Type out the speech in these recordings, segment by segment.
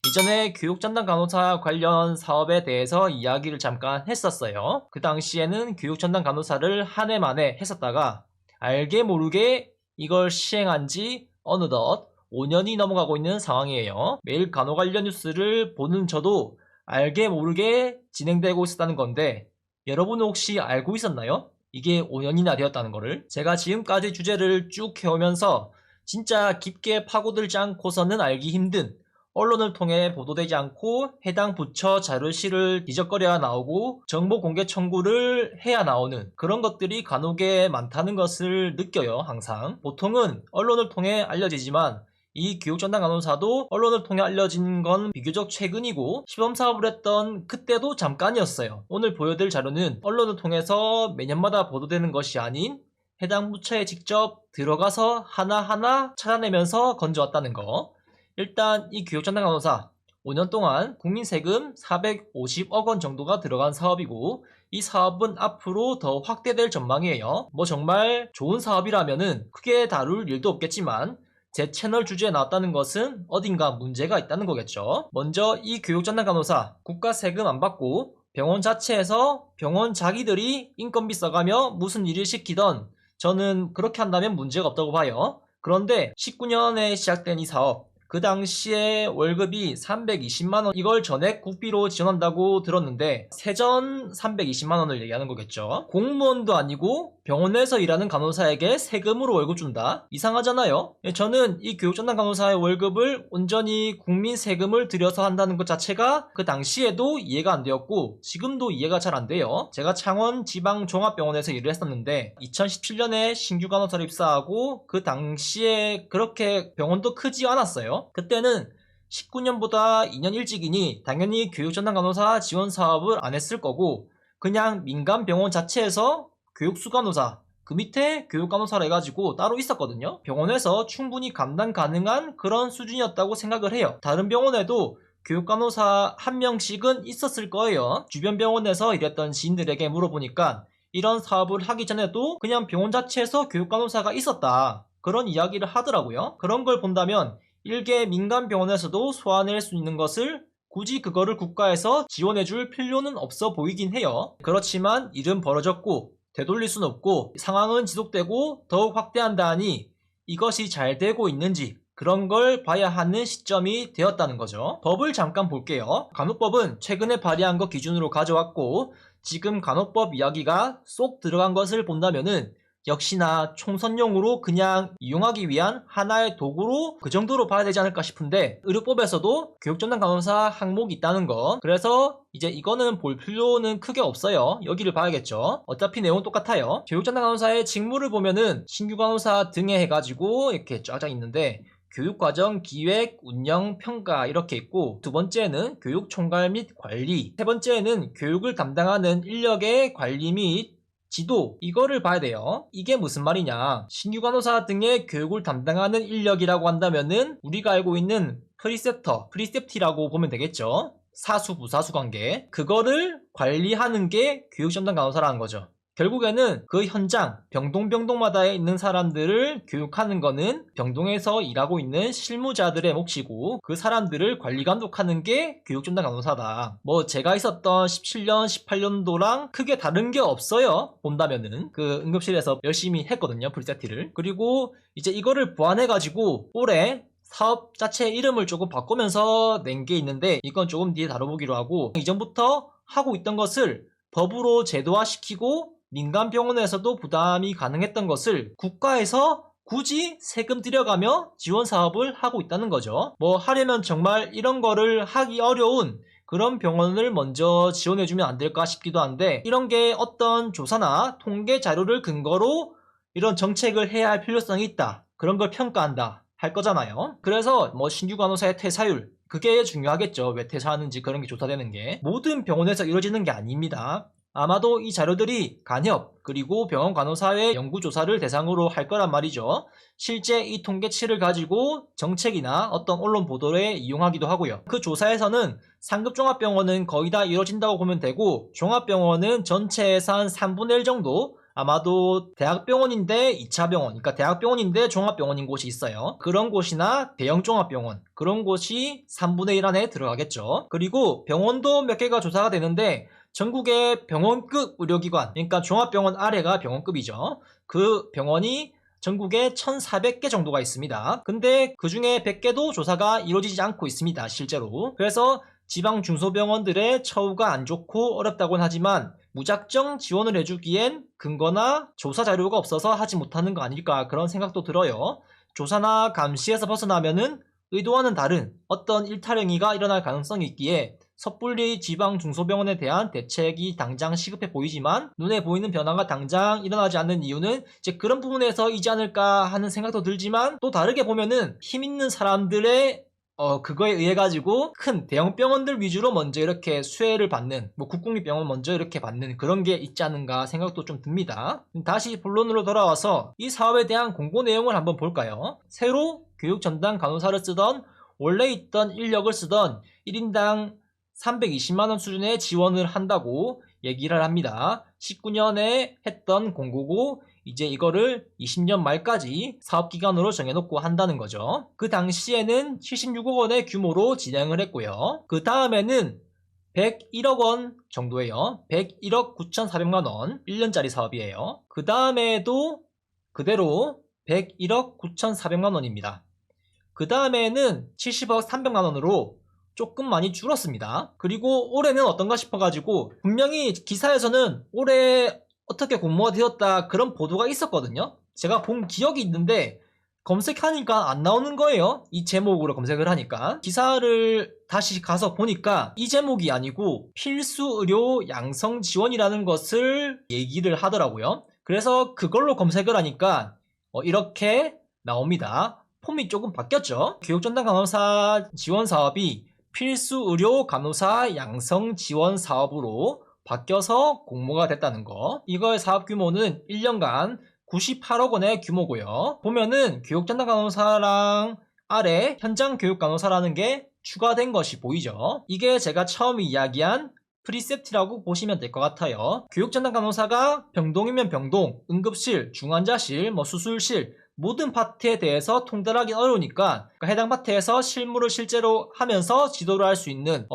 이전에 교육전담 간호사 관련 사업에 대해서 이야기를 잠깐 했었어요. 그 당시에는 교육전담 간호사를 한 해 만에 했었다가 알게 모르게 이걸 시행한 지 어느덧 5년이 넘어가고 있는 상황이에요. 매일 간호 관련 뉴스를 보는 저도 알게 모르게 진행되고 있었다는 건데 여러분은 혹시 알고 있었나요? 이게 5년이나 되었다는 거를. 제가 지금까지 주제를 쭉 해오면서 진짜 깊게 파고들지 않고서는 알기 힘든, 언론을 통해 보도되지 않고 해당 부처 자료실을 뒤적거려야 나오고 정보 공개 청구를 해야 나오는 그런 것들이 간혹에 많다는 것을 느껴요. 항상 보통은 언론을 통해 알려지지만 이 교육전담 간호사도 언론을 통해 알려진 건 비교적 최근이고 시범사업을 했던 그때도 잠깐이었어요. 오늘 보여드릴 자료는 언론을 통해서 매년마다 보도되는 것이 아닌 해당 부처에 직접 들어가서 하나하나 찾아내면서 건져왔다는 거. 일단 이 교육전담 간호사 5년 동안 국민 세금 450억 원 정도가 들어간 사업이고 이 사업은 앞으로 더 확대될 전망이에요. 뭐 정말 좋은 사업이라면은 크게 다룰 일도 없겠지만 제 채널 주제에 나왔다는 것은 어딘가 문제가 있다는 거겠죠. 먼저 이 교육전담 간호사 국가 세금 안 받고 병원 자체에서 병원 자기들이 인건비 써가며 무슨 일을 시키던 저는 그렇게 한다면 문제가 없다고 봐요. 그런데 19년에 시작된 이 사업, 그 당시에 월급이 320만원, 이걸 전액 국비로 지원한다고 들었는데 세전 320만원을 얘기하는 거겠죠. 공무원도 아니고 병원에서 일하는 간호사에게 세금으로 월급 준다? 이상하잖아요. 저는 이 교육전담 간호사의 월급을 온전히 국민 세금을 들여서 한다는 것 자체가 그 당시에도 이해가 안 되었고 지금도 이해가 잘 안 돼요. 제가 창원 지방종합병원에서 일을 했었는데 2017년에 신규 간호사를 입사하고 그 당시에 그렇게 병원도 크지 않았어요. 그때는 19년보다 2년 일찍이니 당연히 교육전담 간호사 지원 사업을 안 했을 거고 그냥 민간 병원 자체에서 교육수간호사, 그 밑에 교육간호사라 해가지고 따로 있었거든요. 병원에서 충분히 감당 가능한 그런 수준이었다고 생각을 해요. 다른 병원에도 교육간호사 한 명씩은 있었을 거예요. 주변 병원에서 일했던 지인들에게 물어보니까 이런 사업을 하기 전에도 그냥 병원 자체에서 교육간호사가 있었다, 그런 이야기를 하더라고요. 그런 걸 본다면 일개 민간 병원에서도 소화낼 수 있는 것을 굳이 그거를 국가에서 지원해줄 필요는 없어 보이긴 해요. 그렇지만 일은 벌어졌고 되돌릴 순 없고 상황은 지속되고 더욱 확대한다 하니 이것이 잘 되고 있는지 그런 걸 봐야 하는 시점이 되었다는 거죠. 법을 잠깐 볼게요. 간호법은 최근에 발의한 것 기준으로 가져왔고 지금 간호법 이야기가 쏙 들어간 것을 본다면은 역시나 총선용으로 그냥 이용하기 위한 하나의 도구로 그 정도로 봐야 되지 않을까 싶은데 의료법에서도 교육전담 간호사 항목이 있다는 거, 그래서 이제 이거는 볼 필요는 크게 없어요. 여기를 봐야겠죠. 어차피 내용은 똑같아요. 교육전담 간호사의 직무를 보면은 신규 간호사 등에 해가지고 이렇게 쫙쫙 있는데 교육과정 기획, 운영, 평가 이렇게 있고 두 번째는 교육 총괄 및 관리, 세 번째는 교육을 담당하는 인력의 관리 및 지도, 이거를 봐야 돼요. 이게 무슨 말이냐, 신규 간호사 등의 교육을 담당하는 인력이라고 한다면은 우리가 알고 있는 프리셉터, 프리셉티라고 보면 되겠죠. 사수, 부사수 관계, 그거를 관리하는 게 교육전담 간호사라는 거죠. 결국에는 그 현장, 병동마다 있는 사람들을 교육하는 거는 병동에서 일하고 있는 실무자들의 몫이고 그 사람들을 관리 감독하는 게 교육전담 간호사다. 뭐 제가 있었던 17년, 18년도랑 크게 다른 게 없어요. 본다면은 그 응급실에서 열심히 했거든요, 프리세티를. 그리고 이제 이거를 보완해가지고 올해 사업 자체 이름을 조금 바꾸면서 낸 게 있는데 이건 조금 뒤에 다뤄보기로 하고, 이전부터 하고 있던 것을 법으로 제도화시키고 민간 병원에서도 부담이 가능했던 것을 국가에서 굳이 세금 들여가며 지원 사업을 하고 있다는 거죠. 뭐 하려면 정말 이런 거를 하기 어려운 그런 병원을 먼저 지원해주면 안 될까 싶기도 한데 이런 게 어떤 조사나 통계 자료를 근거로 이런 정책을 해야 할 필요성이 있다, 그런 걸 평가한다 할 거잖아요. 그래서 뭐 신규 간호사의 퇴사율, 그게 중요하겠죠. 왜 퇴사하는지 그런 게 조사되는 게. 모든 병원에서 이루어지는 게 아닙니다. 아마도 이 자료들이 간협 그리고 병원 간호사의 연구조사를 대상으로 할 거란 말이죠. 실제 이 통계치를 가지고 정책이나 어떤 언론 보도에 이용하기도 하고요. 그 조사에서는 상급 종합병원은 거의 다 이루어진다고 보면 되고 종합병원은 전체 예산 3분의 1 정도, 아마도 대학병원인데 2차 병원, 그러니까 대학병원인데 종합병원인 곳이 있어요. 그런 곳이나 대형 종합병원, 그런 곳이 3분의 1 안에 들어가겠죠. 그리고 병원도 몇 개가 조사가 되는데 전국의 병원급 의료기관, 그러니까 종합병원 아래가 병원급이죠. 그 병원이 전국에 1,400개 정도가 있습니다. 근데 그 중에 100개도 조사가 이루어지지 않고 있습니다, 실제로. 그래서 지방 중소병원들의 처우가 안 좋고 어렵다고는 하지만 무작정 지원을 해주기엔 근거나 조사 자료가 없어서 하지 못하는 거 아닐까, 그런 생각도 들어요. 조사나 감시에서 벗어나면은 의도와는 다른 어떤 일탈행위가 일어날 가능성이 있기에 섣불리 지방 중소병원에 대한 대책이 당장 시급해 보이지만 눈에 보이는 변화가 당장 일어나지 않는 이유는 이제 그런 부분에서이지 않을까 하는 생각도 들지만, 또 다르게 보면은 힘 있는 사람들의 그거에 의해 가지고 큰 대형 병원들 위주로 먼저 이렇게 수혜를 받는, 뭐 국공립병원 먼저 이렇게 받는 그런 게 있지 않은가 생각도 좀 듭니다. 다시 본론으로 돌아와서 이 사업에 대한 공고 내용을 한번 볼까요? 새로 교육 전담 간호사를 쓰던, 원래 있던 인력을 쓰던 1인당 320만원 수준의 지원을 한다고 얘기를 합니다. 19년에 했던 공고고 이제 이거를 20년 말까지 사업기간으로 정해놓고 한다는 거죠. 그 당시에는 76억 원의 규모로 진행을 했고요. 그 다음에는 101억 원 정도예요. 101억 9,400만 원, 1년짜리 사업이에요. 그 다음에도 그대로 101억 9,400만 원입니다. 그 다음에는 70억 300만 원으로 조금 많이 줄었습니다. 그리고 올해는 어떤가 싶어가지고 분명히 기사에서는 올해 어떻게 공모가 되었다 그런 보도가 있었거든요. 제가 본 기억이 있는데 검색하니까 안 나오는 거예요. 이 제목으로 검색을 하니까. 기사를 다시 가서 보니까 이 제목이 아니고 필수 의료 양성 지원이라는 것을 얘기를 하더라고요. 그래서 그걸로 검색을 하니까 이렇게 나옵니다. 폼이 조금 바뀌었죠. 교육전담 간호사 지원 사업이 필수 의료 간호사 양성 지원 사업으로 바뀌어서 공모가 됐다는 거. 이거의 사업 규모는 1년간 98억 원의 규모고요. 보면은 교육전담 간호사랑 아래 현장 교육 간호사라는 게 추가된 것이 보이죠. 이게 제가 처음 이야기한 프리셉트라고 보시면 될 것 같아요. 교육전담 간호사가 병동이면 병동, 응급실, 중환자실, 수술실 모든 파트에 대해서 통달하기 어려우니까 해당 파트에서 실무를 실제로 하면서 지도를 할 수 있는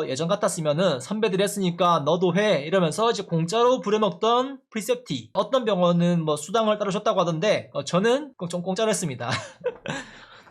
예전 같았으면은 선배들이 했으니까 너도 해 이러면서 이제 공짜로 부려먹던 프리셉티, 어떤 병원은 수당을 따로 줬다고 하던데 저는 좀 공짜로 했습니다.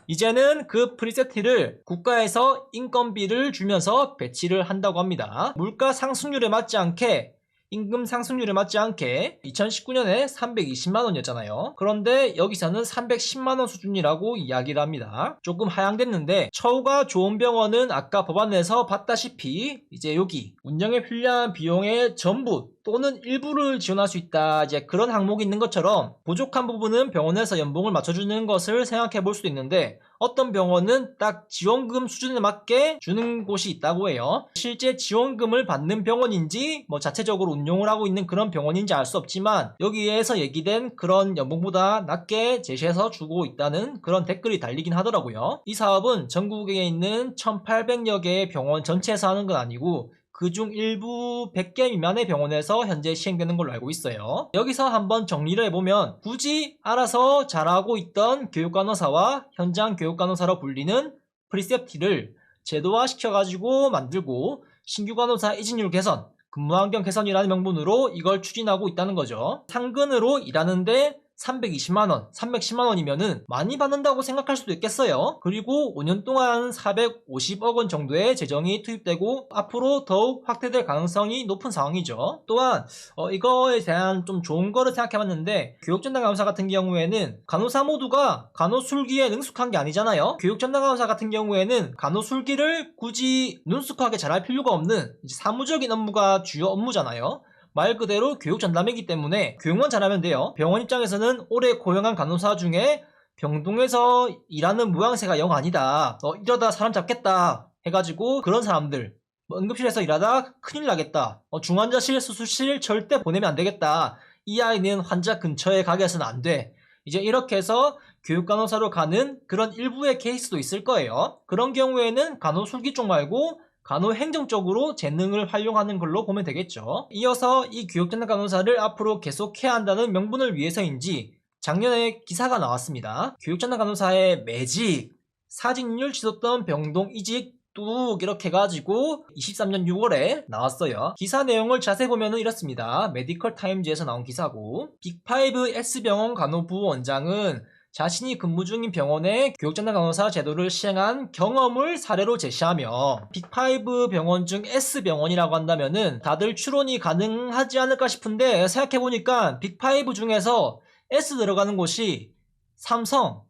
이제는 그 프리셉티를 국가에서 인건비를 주면서 배치를 한다고 합니다. 물가 상승률에 맞지 않게, 임금 상승률에 맞지 않게 2019년에 320만원이었잖아요. 그런데 여기서는 310만원 수준이라고 이야기를 합니다. 조금 하향됐는데 처우가 좋은 병원은 아까 법안 내에서 봤다시피 이제 여기 운영에 필요한 비용의 전부 또는 일부를 지원할 수 있다, 이제 그런 항목이 있는 것처럼 부족한 부분은 병원에서 연봉을 맞춰주는 것을 생각해 볼 수도 있는데, 어떤 병원은 딱 지원금 수준에 맞게 주는 곳이 있다고 해요. 실제 지원금을 받는 병원인지 자체적으로 운용을 하고 있는 그런 병원인지 알 수 없지만 여기에서 얘기된 그런 연봉보다 낮게 제시해서 주고 있다는 그런 댓글이 달리긴 하더라고요. 이 사업은 전국에 있는 1,800여 개의 병원 전체에서 하는 건 아니고 그중 일부 100개 미만의 병원에서 현재 시행되는 걸로 알고 있어요. 여기서 한번 정리를 해보면 굳이 알아서 잘하고 있던 교육간호사와 현장 교육간호사로 불리는 프리셉티를 제도화 시켜가지고 만들고 신규 간호사 이직률 개선, 근무환경 개선이라는 명분으로 이걸 추진하고 있다는 거죠. 상근으로 일하는데 320만원, 310만원이면은 많이 받는다고 생각할 수도 있겠어요. 그리고 5년 동안 450억 원 정도의 재정이 투입되고 앞으로 더욱 확대될 가능성이 높은 상황이죠. 또한 이거에 대한 좀 좋은 거를 생각해봤는데, 교육전담 간호사 같은 경우에는 간호사 모두가 간호술기에 능숙한 게 아니잖아요. 교육전담 간호사 같은 경우에는 간호술기를 굳이 능숙하게 잘할 필요가 없는 사무적인 업무가 주요 업무잖아요. 말 그대로 교육 전담이기 때문에 교육만 잘하면 돼요. 병원 입장에서는 올해 고용한 간호사 중에 병동에서 일하는 모양새가 영 아니다, 이러다 사람 잡겠다 해가지고 그런 사람들, 응급실에서 일하다 큰일 나겠다, 중환자실, 수술실 절대 보내면 안 되겠다, 이 아이는 환자 근처에 가게 해서는 안 돼, 이제 이렇게 해서 교육간호사로 가는 그런 일부의 케이스도 있을 거예요. 그런 경우에는 간호술기 쪽 말고 간호행정적으로 재능을 활용하는 걸로 보면 되겠죠. 이어서 이 교육전담 간호사를 앞으로 계속해야 한다는 명분을 위해서인지 작년에 기사가 나왔습니다. 교육전담 간호사의 매직, 사직률 치솟던 병동 이직 뚝 이렇게 해가지고 23년 6월에 나왔어요. 기사 내용을 자세히 보면 이렇습니다. 메디컬 타임즈에서 나온 기사고, 빅5 S병원 간호부 원장은 자신이 근무 중인 병원에 교육전담 간호사 제도를 시행한 경험을 사례로 제시하며, 빅5 병원 중 S병원이라고 한다면은 다들 추론이 가능하지 않을까 싶은데, 생각해보니까 빅5 중에서 S 들어가는 곳이 삼성,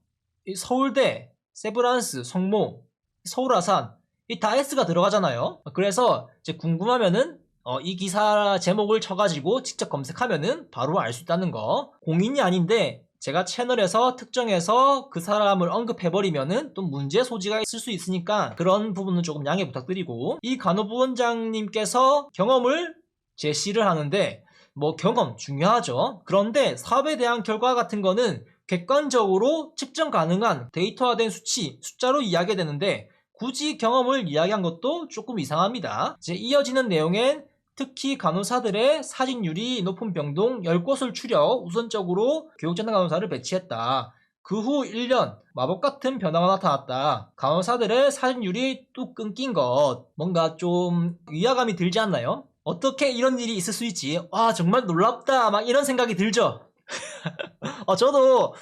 서울대, 세브란스, 성모, 서울아산, 이 다 S가 들어가잖아요. 그래서 이제 궁금하면은 이 기사 제목을 쳐가지고 직접 검색하면은 바로 알 수 있다는 거. 공인이 아닌데 제가 채널에서 특정해서 그 사람을 언급해버리면은 또 문제 소지가 있을 수 있으니까 그런 부분은 조금 양해 부탁드리고, 이 간호부원장님께서 경험을 제시를 하는데, 뭐 경험 중요하죠. 그런데 사업에 대한 결과 같은 거는 객관적으로 측정 가능한 데이터화된 수치, 숫자로 이야기되는데 굳이 경험을 이야기한 것도 조금 이상합니다. 이제 이어지는 내용엔 특히 간호사들의 사직률이 높은 병동 10곳을 추려 우선적으로 교육전담 간호사를 배치했다. 그 후 1년 마법같은 변화가 나타났다. 간호사들의 사직률이 뚝 끊긴 것, 뭔가 좀 위화감이 들지 않나요? 어떻게 이런 일이 있을 수 있지? 와, 정말 놀랍다, 막 이런 생각이 들죠? 저도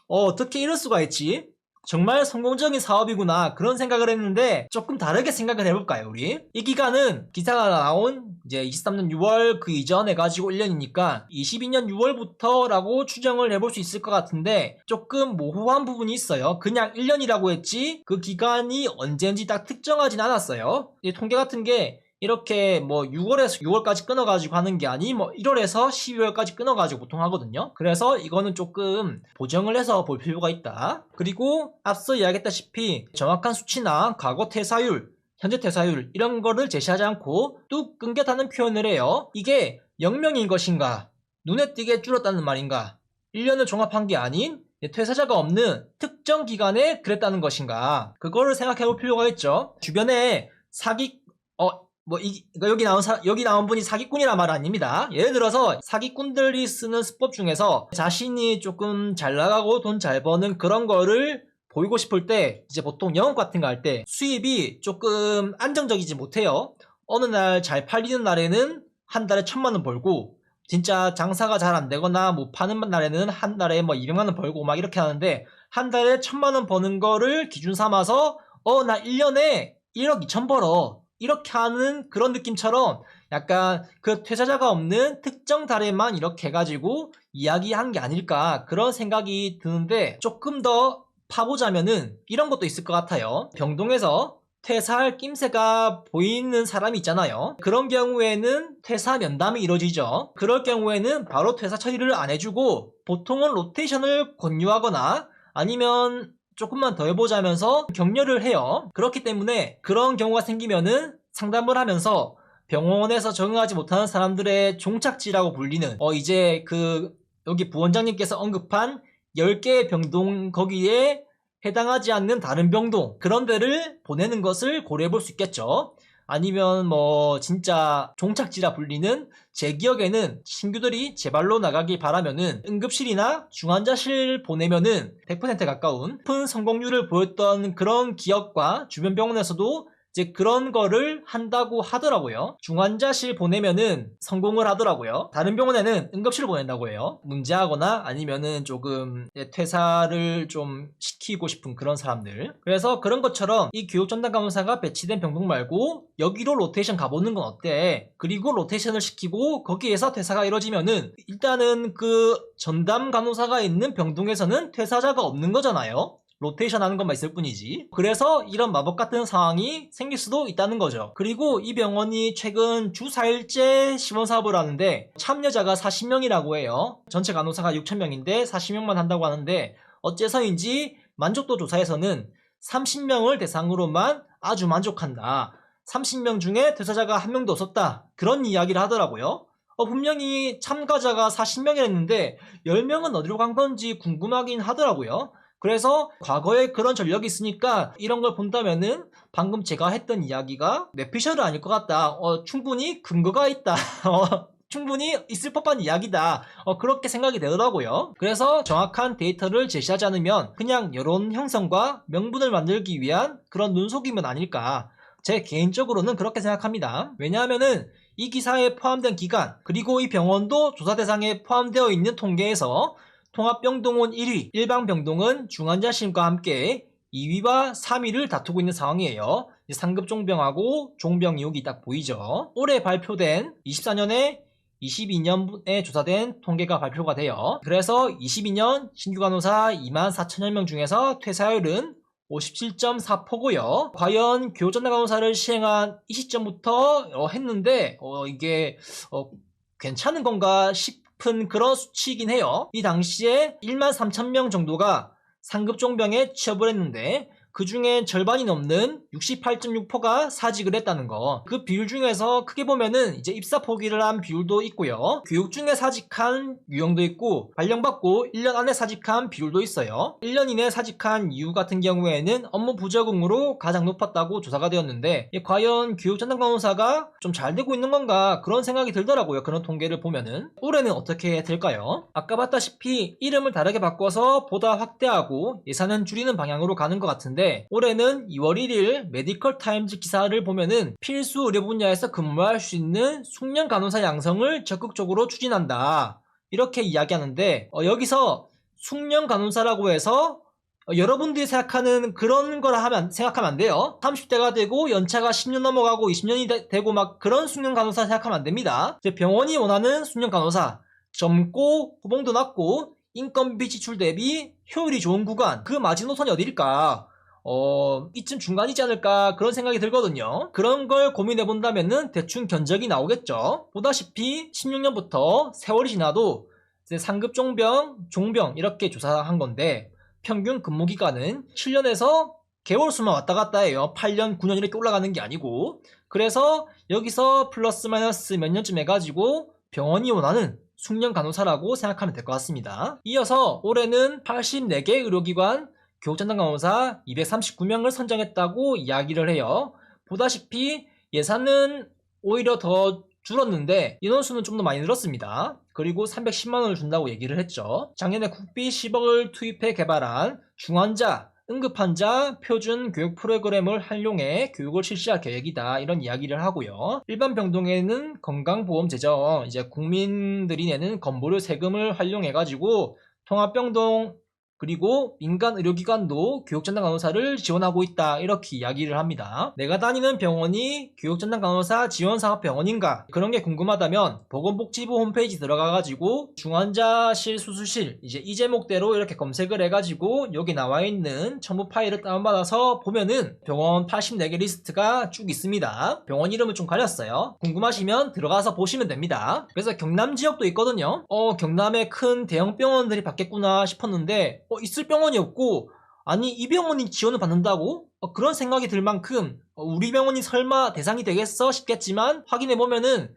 어떻게 이럴 수가 있지? 정말 성공적인 사업이구나, 그런 생각을 했는데 조금 다르게 생각을 해볼까요, 우리? 이 기간은 기사가 나온 이제 23년 6월 그 이전 해가지고 1년이니까 22년 6월부터라고 추정을 해볼 수 있을 것 같은데 조금 모호한 부분이 있어요. 그냥 1년이라고 했지 그 기간이 언제인지 딱 특정하진 않았어요. 이 통계 같은 게 이렇게 뭐 6월에서 6월까지 끊어가지고 하는 게 아니 뭐 1월에서 12월까지 끊어가지고 보통 하거든요. 그래서 이거는 조금 보정을 해서 볼 필요가 있다. 그리고 앞서 이야기했다시피 정확한 수치나 과거 퇴사율, 현재 퇴사율 이런 거를 제시하지 않고 뚝 끊겼다는 표현을 해요. 이게 0명인 것인가, 눈에 띄게 줄었다는 말인가, 1년을 종합한 게 아닌 퇴사자가 없는 특정 기간에 그랬다는 것인가, 그거를 생각해 볼 필요가 있죠. 주변에 여기 나온 분이 사기꾼이란 말 아닙니다. 예를 들어서 사기꾼들이 쓰는 수법 중에서 자신이 조금 잘 나가고 돈 잘 버는 그런 거를 보이고 싶을 때 이제 보통 영업 같은 거 할 때 수입이 조금 안정적이지 못해요. 어느 날 잘 팔리는 날에는 한 달에 1,000만 원 벌고, 진짜 장사가 잘 안 되거나 못 파는 날에는 한 달에 뭐 200만 원 벌고 막 이렇게 하는데, 한 달에 1,000만 원 버는 거를 기준 삼아서 나 1년에 1억 2천 벌어, 이렇게 하는 그런 느낌처럼 약간 그 퇴사자가 없는 특정 달에만 이렇게 해가지고 이야기한 게 아닐까, 그런 생각이 드는데, 조금 더 파보자면은 이런 것도 있을 것 같아요. 병동에서 퇴사할 낌새가 보이는 사람이 있잖아요. 그런 경우에는 퇴사 면담이 이루어지죠. 그럴 경우에는 바로 퇴사 처리를 안 해주고 보통은 로테이션을 권유하거나 아니면 조금만 더 해보자면서 격려를 해요. 그렇기 때문에 그런 경우가 생기면은 상담을 하면서 병원에서 적응하지 못하는 사람들의 종착지라고 불리는 이제 여기 부원장님께서 언급한 10개의 병동 거기에 해당하지 않는 다른 병동, 그런 데를 보내는 것을 고려해 볼 수 있겠죠. 아니면 뭐 진짜 종착지라 불리는, 제 기억에는 신규들이 제발로 나가길 바라면은 응급실이나 중환자실 보내면은 100% 가까운 높은 성공률을 보였던 그런 기업과 주변 병원에서도 이제 그런 거를 한다고 하더라고요. 중환자실 보내면은 성공을 하더라고요. 다른 병원에는 응급실 보낸다고 해요. 문제하거나 아니면은 조금 퇴사를 좀 시키고 싶은 그런 사람들. 그래서 그런 것처럼 이 교육전담 간호사가 배치된 병동 말고 여기로 로테이션 가보는 건 어때? 그리고 로테이션을 시키고 거기에서 퇴사가 이루어지면은 일단은 그 전담 간호사가 있는 병동에서는 퇴사자가 없는 거잖아요. 로테이션 하는 것만 있을 뿐이지. 그래서 이런 마법 같은 상황이 생길 수도 있다는 거죠. 그리고 이 병원이 최근 주 4일째 시범 사업을 하는데 참여자가 40명이라고 해요. 전체 간호사가 6,000명인데 40명만 한다고 하는데, 어째서인지 만족도 조사에서는 30명을 대상으로만 아주 만족한다, 30명 중에 퇴사자가 한 명도 없었다, 그런 이야기를 하더라고요. 분명히 참가자가 40명이랬는데 10명은 어디로 간 건지 궁금하긴 하더라고요. 그래서 과거에 그런 전력이 있으니까 이런 걸 본다면은 방금 제가 했던 이야기가 뇌피셜은 아닐 것 같다. 충분히 근거가 있다. 충분히 있을 법한 이야기다. 그렇게 생각이 되더라고요. 그래서 정확한 데이터를 제시하지 않으면 그냥 여론 형성과 명분을 만들기 위한 그런 눈속임은 아닐까. 제 개인적으로는 그렇게 생각합니다. 왜냐하면은 이 기사에 포함된 기간 그리고 이 병원도 조사 대상에 포함되어 있는 통계에서 통합병동은 1위, 일반병동은 중환자실과 함께 2위와 3위를 다투고 있는 상황이에요. 상급 종병하고 종병 이혹이 딱 보이죠. 올해 발표된 24년에 22년에 조사된 통계가 발표가 돼요. 그래서 22년 신규 간호사 24,000여 명 중에서 퇴사율은 57.4%고요. 과연 교육전담 간호사를 시행한 이 시점부터 했는데 이게 괜찮은 건가 싶은 그런 수치이긴 해요. 이 당시에 13,000명 정도가 상급 종병에 취업을 했는데 그 중에 절반이 넘는 68.6%가 사직을 했다는 거. 그 비율 중에서 크게 보면은 이제 입사 포기를 한 비율도 있고요. 교육 중에 사직한 유형도 있고 발령받고 1년 안에 사직한 비율도 있어요. 1년 이내 사직한 이유 같은 경우에는 업무 부적응으로 가장 높았다고 조사가 되었는데 과연 교육 전담 간호사가 좀 잘 되고 있는 건가 그런 생각이 들더라고요. 그런 통계를 보면은. 올해는 어떻게 될까요? 아까 봤다시피 이름을 다르게 바꿔서 보다 확대하고 예산은 줄이는 방향으로 가는 것 같은데 올해는 2월 1일 메디컬 타임즈 기사를 보면은 필수 의료 분야에서 근무할 수 있는 숙련 간호사 양성을 적극적으로 추진한다. 이렇게 이야기하는데 여기서 숙련 간호사라고 해서 여러분들이 생각하는 그런 걸 생각하면 안 돼요. 30대가 되고 연차가 10년 넘어가고 20년이 되고 막 그런 숙련 간호사 생각하면 안 됩니다. 병원이 원하는 숙련 간호사 젊고 호봉도 낮고 인건비 지출 대비 효율이 좋은 구간 그 마지노선이 어디일까? 이쯤 중간이지 않을까 그런 생각이 들거든요. 그런 걸 고민해 본다면은 대충 견적이 나오겠죠. 보다시피 16년부터 세월이 지나도 이제 상급 종병, 종병 이렇게 조사한 건데 평균 근무 기간은 7년에서 개월 수만 왔다 갔다 해요. 8년, 9년 이렇게 올라가는 게 아니고. 그래서 여기서 플러스 마이너스 몇 년쯤 해가지고 병원이 원하는 숙련 간호사라고 생각하면 될 것 같습니다. 이어서 올해는 84개 의료기관 교육전담 간호사 239명을 선정했다고 이야기를 해요. 보다시피 예산은 오히려 더 줄었는데 인원수는 좀 더 많이 늘었습니다. 그리고 310만원을 준다고 얘기를 했죠. 작년에 국비 10억을 투입해 개발한 중환자, 응급환자 표준 교육 프로그램을 활용해 교육을 실시할 계획이다. 이런 이야기를 하고요. 일반 병동에는 건강보험 재정, 이제 국민들이 내는 건보료 세금을 활용해가지고 통합병동 그리고 민간 의료기관도 교육전담 간호사를 지원하고 있다 이렇게 이야기를 합니다. 내가 다니는 병원이 교육전담 간호사 지원사업병원인가 그런 게 궁금하다면 보건복지부 홈페이지 들어가가지고 중환자실 수술실 이제 이 제목대로 이렇게 검색을 해가지고 여기 나와있는 첨부 파일을 다운받아서 보면은 병원 84개 리스트가 쭉 있습니다. 병원 이름을 좀 가렸어요. 궁금하시면 들어가서 보시면 됩니다. 그래서 경남 지역도 있거든요. 경남에 큰 대형 병원들이 받겠구나 싶었는데 있을 병원이 없고 아니 이 병원이 지원을 받는다고? 그런 생각이 들 만큼 우리 병원이 설마 대상이 되겠어 싶겠지만 확인해보면은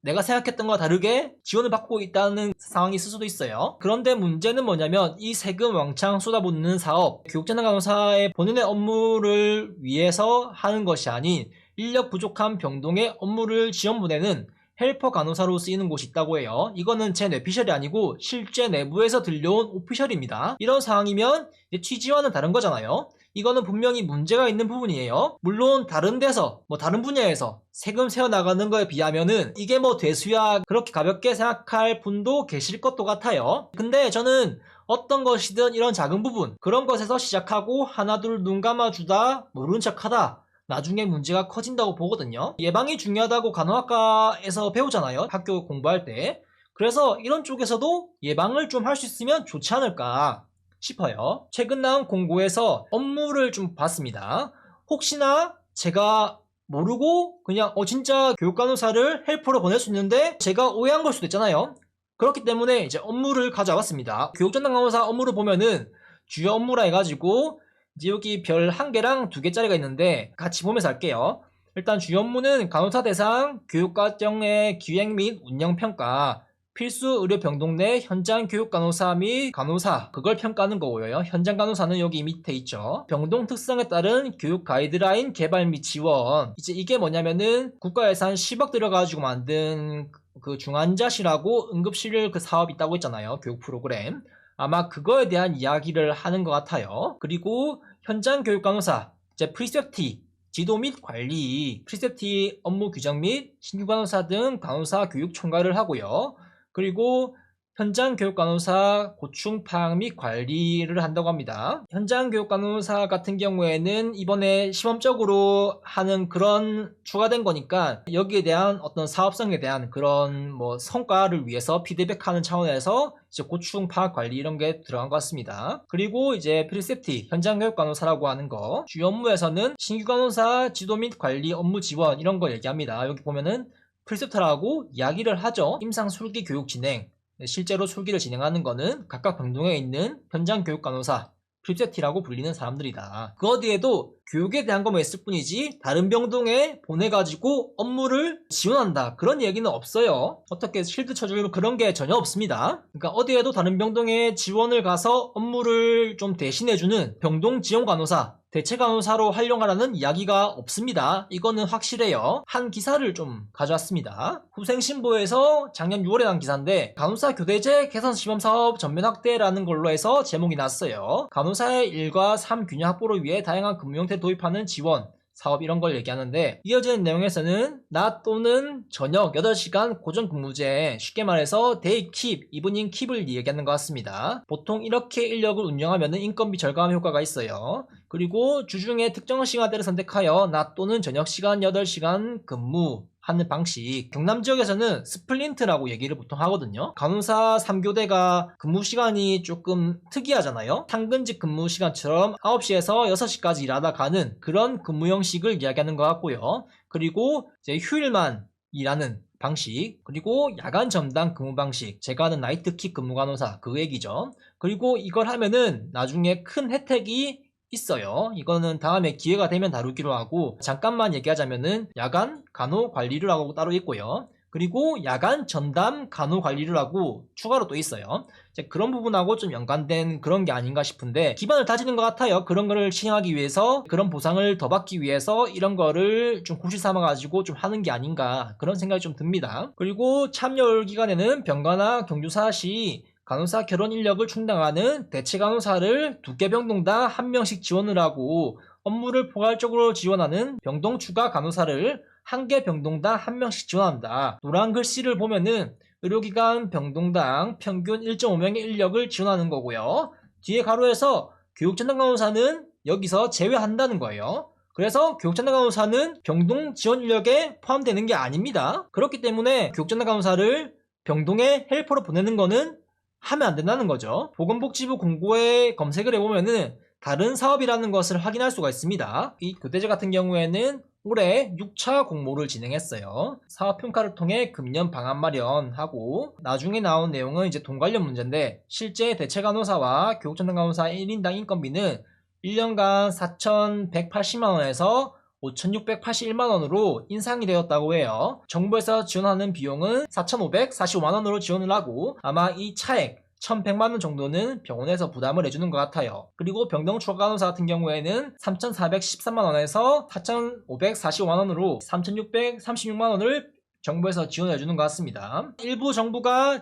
내가 생각했던 것과 다르게 지원을 받고 있다는 상황이 있을 수도 있어요. 그런데 문제는 뭐냐면 이 세금 왕창 쏟아붓는 사업 교육전담 간호사의 본인의 업무를 위해서 하는 것이 아닌 인력 부족한 병동의 업무를 지원 보내는 헬퍼 간호사로 쓰이는 곳이 있다고 해요. 이거는 제 뇌피셜이 아니고 실제 내부에서 들려온 오피셜입니다. 이런 상황이면 취지와는 다른 거잖아요. 이거는 분명히 문제가 있는 부분이에요. 물론 다른 데서 다른 분야에서 세금 세어나가는 거에 비하면은 이게 대수야 그렇게 가볍게 생각할 분도 계실 것도 같아요. 근데 저는 어떤 것이든 이런 작은 부분 그런 것에서 시작하고 하나둘 눈 감아주다 모른 척하다 나중에 문제가 커진다고 보거든요. 예방이 중요하다고 간호학과에서 배우잖아요. 학교 공부할 때. 그래서 이런 쪽에서도 예방을 좀 할 수 있으면 좋지 않을까 싶어요. 최근 나온 공고에서 업무를 좀 봤습니다. 혹시나 제가 모르고 그냥 진짜 교육간호사를 헬퍼로 보낼 수 있는데 제가 오해한 걸 수도 있잖아요. 그렇기 때문에 이제 업무를 가져왔습니다. 교육전담 간호사 업무를 보면은 주요 업무라 해가지고 이제 여기 별 1개랑 2개짜리가 있는데 같이 보면서 할게요. 일단 주요 업무는 간호사 대상 교육과정의 기획 및 운영평가 필수 의료 병동 내 현장 교육 간호사 및 간호사 그걸 평가하는 거고요. 현장 간호사는 여기 밑에 있죠. 병동 특성에 따른 교육 가이드라인 개발 및 지원. 이제 이게 뭐냐면은 국가 예산 10억 들어가지고 만든 그 중환자실하고 응급실 그 사업이 있다고 했잖아요. 교육 프로그램. 아마 그거에 대한 이야기를 하는 것 같아요. 그리고 현장 교육 간호사 이제 프리셉티 지도 및 관리, 프리셉티 업무 규정 및 신규 간호사 등 간호사 교육 총괄을 하고요. 그리고 현장 교육 간호사 고충 파악 및 관리를 한다고 합니다. 현장 교육 간호사 같은 경우에는 이번에 시범적으로 하는 그런 추가된 거니까 여기에 대한 어떤 사업성에 대한 그런 뭐 성과를 위해서 피드백하는 차원에서 이제 고충 파악 관리 이런 게 들어간 것 같습니다. 그리고 이제 프리셉티 현장 교육 간호사라고 하는 거 주요 업무에서는 신규 간호사 지도 및 관리 업무 지원 이런 거 얘기합니다. 여기 보면은 프리셉터라고 이야기를 하죠. 임상 술기 교육 진행 실제로 술기를 진행하는 거는 각각 병동에 있는 현장 교육 간호사 프리셉티라고 불리는 사람들이다. 그 어디에도 교육에 대한 것만 있을 뿐이지 다른 병동에 보내가지고 업무를 지원한다 그런 얘기는 없어요. 어떻게 실드 쳐주고 그런 게 전혀 없습니다. 그러니까 어디에도 다른 병동에 지원을 가서 업무를 좀 대신해주는 병동 지원 간호사 대체 간호사로 활용하라는 이야기가 없습니다. 이거는 확실해요. 한 기사를 좀 가져왔습니다. 후생신보에서 작년 6월에 난 기사인데 간호사 교대제 개선 시범사업 전면 확대라는 걸로 해서 제목이 났어요. 간호사의 일과 삶 균형 확보를 위해 다양한 근무 형태 도입하는 지원 사업 이런 걸 얘기하는데 이어지는 내용에서는 낮 또는 저녁 8시간 고정 근무제 쉽게 말해서 데이 킵, 이브닝 킵을 얘기하는 것 같습니다. 보통 이렇게 인력을 운영하면 인건비 절감 효과가 있어요. 그리고 주중에 특정 시간대를 선택하여 낮 또는 저녁 시간 8시간 근무하는 방식. 경남 지역에서는 스플린트라고 얘기를 보통 하거든요. 간호사 3교대가 근무 시간이 조금 특이하잖아요. 상근직 근무 시간처럼 9시에서 6시까지 일하다 가는 그런 근무 형식을 이야기하는 것 같고요. 그리고 이제 휴일만 일하는 방식, 그리고 야간 점당 근무 방식, 제가 하는 나이트킥 근무 간호사 그 얘기죠. 그리고 이걸 하면은 나중에 큰 혜택이 있어요. 이거는 다음에 기회가 되면 다루기로 하고 잠깐만 얘기하자면은 야간 간호 관리를 하고 따로 있고요. 그리고 야간 전담 간호 관리를 하고 추가로 또 있어요. 이제 그런 부분하고 좀 연관된 그런 게 아닌가 싶은데 기반을 다지는 것 같아요. 그런 거를 시행하기 위해서 그런 보상을 더 받기 위해서 이런 거를 좀 구실 삼아 가지고 좀 하는 게 아닌가 그런 생각이 좀 듭니다. 그리고 참여 기간에는 병가나 경조사 시 간호사 결혼 인력을 충당하는 대체 간호사를 2개 병동당 1명씩 지원을 하고 업무를 포괄적으로 지원하는 병동 추가 간호사를 1개 병동당 1명씩 지원한다. 노란 글씨를 보면은 의료기관 병동당 평균 1.5명의 인력을 지원하는 거고요. 뒤에 가로에서 교육전담 간호사는 여기서 제외한다는 거예요. 그래서 교육전담 간호사는 병동 지원 인력에 포함되는 게 아닙니다. 그렇기 때문에 교육전담 간호사를 병동에 헬퍼로 보내는 거는 하면 안 된다는 거죠. 보건복지부 공고에 검색을 해보면은 다른 사업이라는 것을 확인할 수가 있습니다. 이 교대제 같은 경우에는 올해 6차 공모를 진행했어요. 사업평가를 통해 금년 방안 마련하고 나중에 나온 내용은 이제 돈 관련 문제인데 실제 대체 간호사와 교육전담 간호사 1인당 인건비는 1년간 4,180만원에서 5,681만원으로 인상이 되었다고 해요. 정부에서 지원하는 비용은 4,545만원으로 지원을 하고 아마 이 차액 1,100만원 정도는 병원에서 부담을 해주는 것 같아요. 그리고 병동 추가 간호사 같은 경우에는 3,413만원에서 4,545만원으로 3,636만원을 정부에서 지원해주는 것 같습니다. 일부 정부가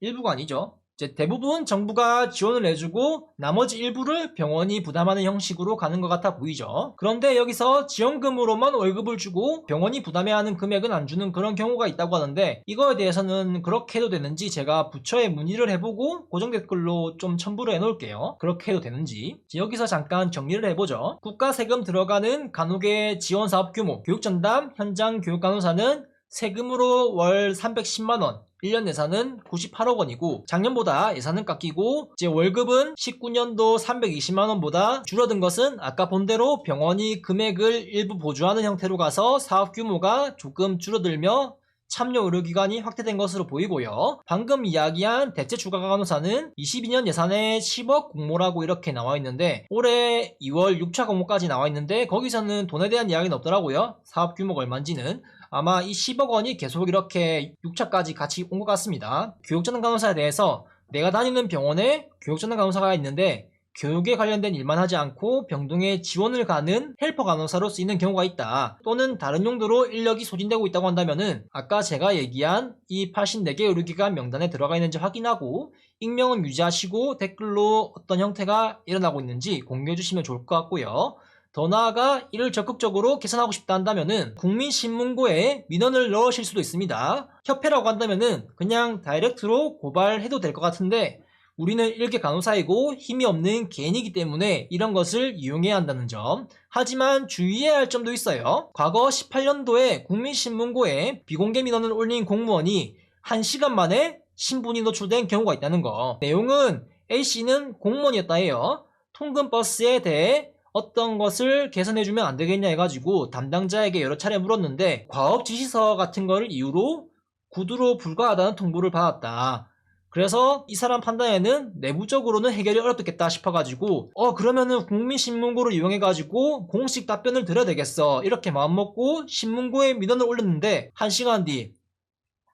일부가 아니죠. 이제 대부분 정부가 지원을 해주고 나머지 일부를 병원이 부담하는 형식으로 가는 것 같아 보이죠. 그런데 여기서 지원금으로만 월급을 주고 병원이 부담해야 하는 금액은 안 주는 그런 경우가 있다고 하는데 이거에 대해서는 그렇게 해도 되는지 제가 부처에 문의를 해보고 고정 댓글로 좀 첨부를 해놓을게요. 그렇게 해도 되는지. 여기서 잠깐 정리를 해보죠. 국가 세금 들어가는 간호계 지원사업 규모 교육전담 현장 교육간호사는 세금으로 월 310만원 1년 예산은 98억 원이고 작년보다 예산은 깎이고 이제 월급은 19년도 320만원보다 줄어든 것은 아까 본 대로 병원이 금액을 일부 보조하는 형태로 가서 사업 규모가 조금 줄어들며 참여 의료기관이 확대된 것으로 보이고요. 방금 이야기한 대체 추가 간호사는 22년 예산에 10억 공모라고 이렇게 나와 있는데 올해 2월 6차 공모까지 나와 있는데 거기서는 돈에 대한 이야기는 없더라고요. 사업 규모가 얼마인지는. 아마 이 10억 원이 계속 이렇게 6차까지 같이 온 것 같습니다. 교육전담 간호사에 대해서 내가 다니는 병원에 교육전담 간호사가 있는데 교육에 관련된 일만 하지 않고 병동에 지원을 가는 헬퍼 간호사로 쓰이는 경우가 있다. 또는 다른 용도로 인력이 소진되고 있다고 한다면은 아까 제가 얘기한 이 84개 의료기관 명단에 들어가 있는지 확인하고 익명은 유지하시고 댓글로 어떤 형태가 일어나고 있는지 공유해 주시면 좋을 것 같고요. 더 나아가 이를 적극적으로 개선하고 싶다 한다면은 국민신문고에 민원을 넣으실 수도 있습니다. 협회라고 한다면은 그냥 다이렉트로 고발해도 될 것 같은데 우리는 일개 간호사이고 힘이 없는 개인이기 때문에 이런 것을 이용해야 한다는 점. 하지만 주의해야 할 점도 있어요. 과거 18년도에 국민신문고에 비공개 민원을 올린 공무원이 1시간 만에 신분이 노출된 경우가 있다는 거. 내용은 A씨는 공무원이었다 해요. 통근버스에 대해 어떤 것을 개선해주면 안 되겠냐 해가지고 담당자에게 여러 차례 물었는데 과업 지시서 같은 거를 이유로 구두로 불과하다는 통보를 받았다. 그래서 이 사람 판단에는 내부적으로는 해결이 어렵겠다 싶어가지고 그러면은 국민신문고를 이용해가지고 공식 답변을 드려야 되겠어 이렇게 마음먹고 신문고에 민원을 올렸는데 1시간 뒤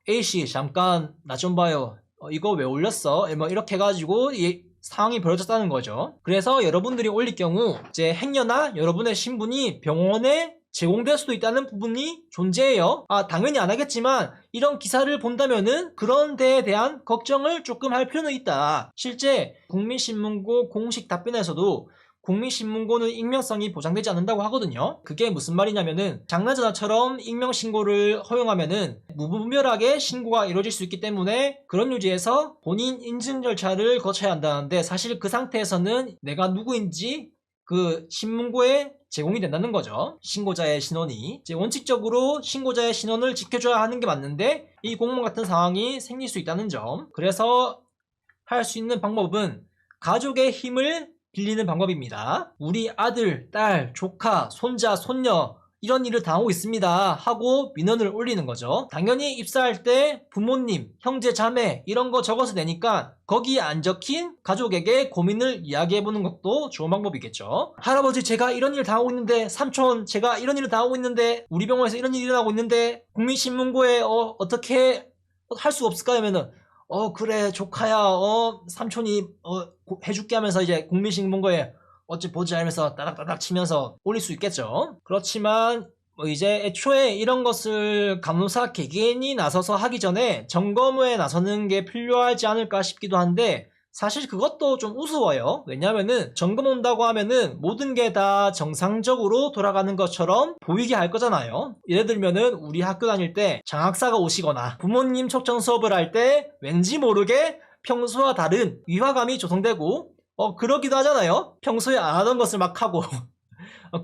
A씨 잠깐 나 좀 봐요. 이거 왜 올렸어? 뭐 이렇게 해가지고 상황이 벌어졌다는 거죠. 그래서 여러분들이 올릴 경우 이제 행여나 여러분의 신분이 병원에 제공될 수도 있다는 부분이 존재해요. 당연히 안 하겠지만 이런 기사를 본다면은 그런 데에 대한 걱정을 조금 할 필요는 있다. 실제 국민신문고 공식 답변에서도 국민신문고는 익명성이 보장되지 않는다고 하거든요. 그게 무슨 말이냐면은 장난전화처럼 익명신고를 허용하면은 무분별하게 신고가 이루어질 수 있기 때문에 그런 유지에서 본인 인증 절차를 거쳐야 한다는데 사실 그 상태에서는 내가 누구인지 그 신문고에 제공이 된다는 거죠. 신고자의 신원이. 이제 원칙적으로 신고자의 신원을 지켜줘야 하는 게 맞는데 이 공무원 같은 상황이 생길 수 있다는 점. 그래서 할 수 있는 방법은 가족의 힘을 빌리는 방법입니다. 우리 아들, 딸, 조카, 손자, 손녀 이런 일을 당하고 있습니다 하고 민원을 올리는 거죠. 당연히 입사할 때 부모님, 형제, 자매 이런 거 적어서 내니까 거기에 안 적힌 가족에게 고민을 이야기해보는 것도 좋은 방법이겠죠. 할아버지 제가 이런 일을 당하고 있는데, 삼촌 제가 이런 일을 당하고 있는데, 우리 병원에서 이런 일이 일어나고 있는데 국민신문고에 어떻게 할 수 없을까 하면은 그래 조카야 삼촌이 해줄게 하면서 이제 국민신문고에 어찌 보지 하면서 따닥따닥 치면서 올릴 수 있겠죠. 그렇지만 이제 애초에 이런 것을 간호사 개개인이 나서서 하기 전에 점검에 나서는 게 필요하지 않을까 싶기도 한데 사실 그것도 좀 우스워요. 왜냐면은 점검 온다고 하면은 모든 게 다 정상적으로 돌아가는 것처럼 보이게 할 거잖아요. 예를 들면은 우리 학교 다닐 때 장학사가 오시거나 부모님 초청 수업을 할 때 왠지 모르게 평소와 다른 위화감이 조성되고 그러기도 하잖아요. 평소에 안 하던 것을 막 하고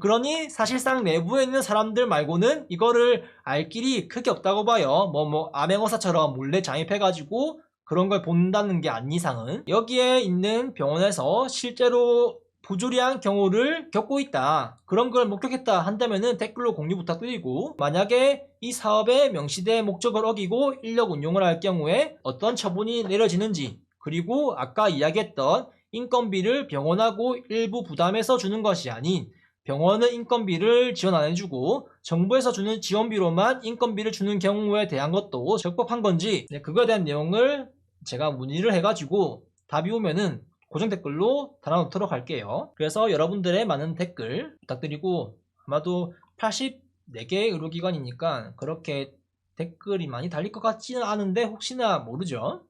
그러니 사실상 내부에 있는 사람들 말고는 이거를 알 길이 크게 없다고 봐요. 암행어사처럼 몰래 잠입해가지고 그런 걸 본다는 게 아닌 이상은. 여기에 있는 병원에서 실제로 부조리한 경우를 겪고 있다, 그런 걸 목격했다 한다면은 댓글로 공유 부탁드리고, 만약에 이 사업의 명시된 목적을 어기고 인력 운용을 할 경우에 어떤 처분이 내려지는지, 그리고 아까 이야기했던 인건비를 병원하고 일부 부담해서 주는 것이 아닌 병원은 인건비를 지원 안 해주고 정부에서 주는 지원비로만 인건비를 주는 경우에 대한 것도 적법한 건지, 그거에 대한 내용을 제가 문의를 해가지고 답이 오면은 고정 댓글로 달아놓도록 할게요. 그래서 여러분들의 많은 댓글 부탁드리고, 아마도 84개 의료기관이니까 그렇게 댓글이 많이 달릴 것 같지는 않은데 혹시나 모르죠.